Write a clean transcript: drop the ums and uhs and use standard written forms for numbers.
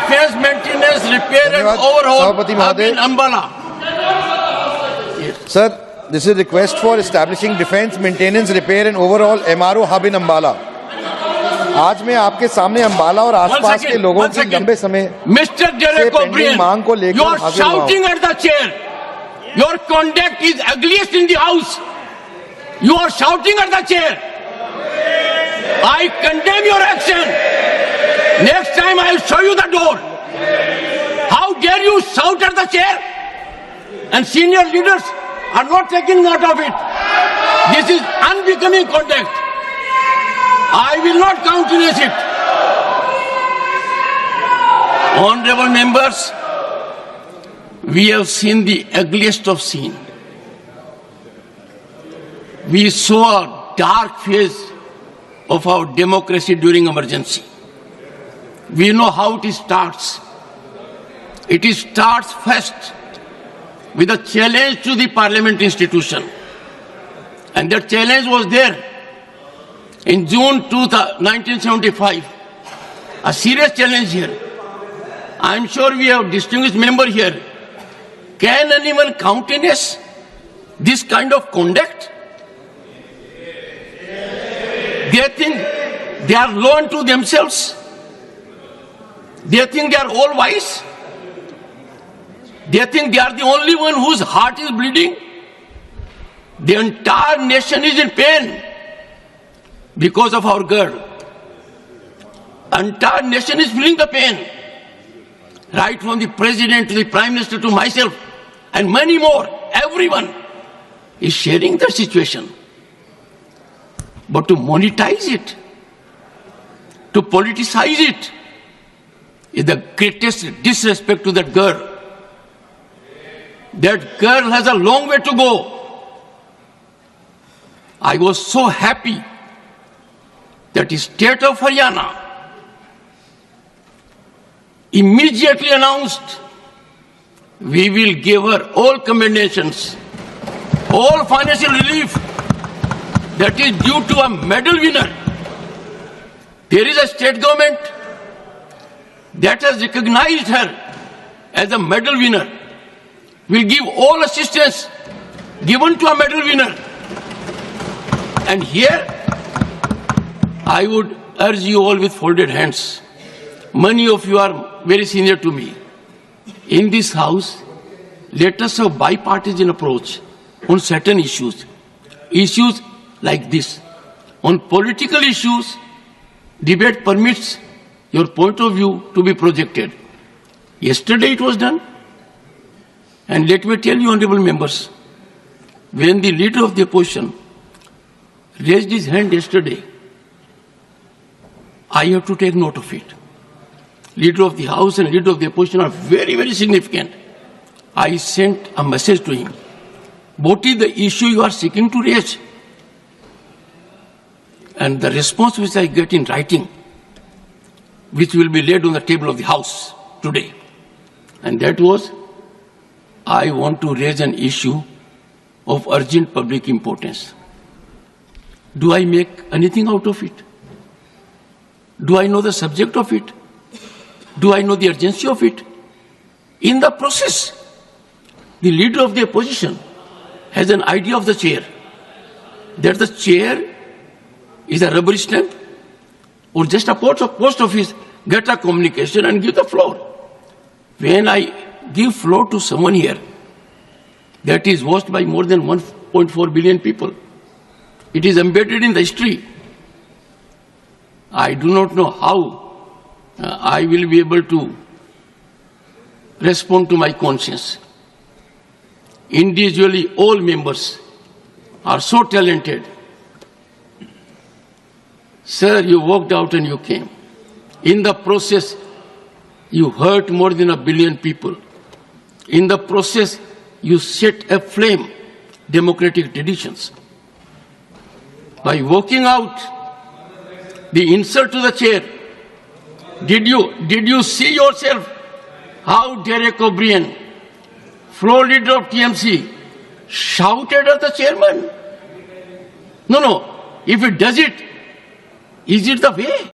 defense maintenance, repair and overhaul hub in Ambala. Sir, this is a request for establishing defense maintenance, repair and overhaul MRO hub in Ambala. आज मैं आपके सामने अंबाला और आसपास के लोगों की लंबे समय से पेंडिंग मांग को लेकर you are shouting at the chair. Your conduct is ugliest in the house. You are shouting at the chair. I condemn your action. Next time I will show you the door. How dare you shout at the chair? And senior leaders are not taking note of it. This is unbecoming conduct. I will not countenance it. Honorable members, we have seen the ugliest of scene. We saw a dark phase of our democracy during emergency. We know how it starts. It starts first with a challenge to the parliament institution. And that challenge was there in June 1975. A serious challenge here. I am sure we have distinguished member here. Can anyone countenance this kind of conduct? They think they are law unto themselves. They think they are all wise. They think they are the only one whose heart is bleeding. The entire nation is in pain because of our girl. Entire nation is feeling the pain. Right from the president to the prime minister to myself and many more, everyone is sharing the situation. But to monetize it, to politicize it, is the greatest disrespect to that girl. That girl has a long way to go. I was so happy that the state of Haryana immediately announced we will give her all commendations, all financial relief that is due to a medal winner. There is a state government that has recognized her as a medal winner. Will give all assistance given to a medal winner. And here, I would urge you all with folded hands. Many of you are very senior to me. In this house, let us have bipartisan approach on certain issues. Issues like this. On political issues, debate permits your point of view to be projected. Yesterday it was done. And let me tell you, honorable members, when the leader of the opposition raised his hand yesterday, I have to take note of it. Leader of the House and leader of the opposition are very, very significant. I sent a message to him. What is the issue you are seeking to raise? And the response which I get in writing, which will be laid on the table of the House today, and that was, I want to raise an issue of urgent public importance. Do I make anything out of it? Do I know the subject of it? Do I know the urgency of it? In the process, the leader of the opposition has an idea of the chair, that the chair is a rubber stamp or just a post office, get a communication and give the floor. When I give floor to someone here that is watched by more than 1.4 billion people, it is embedded in the history. I do not know how I will be able to respond to my conscience. Individually, all members are so talented. Sir, you walked out and you came. In the process, you hurt more than 1 billion people. In the process, you set aflame democratic traditions. By walking out, the insult to the chair, did you see yourself how Derek O'Brien, floor leader of TMC, shouted at the chairman? No. If it does it, is it the way?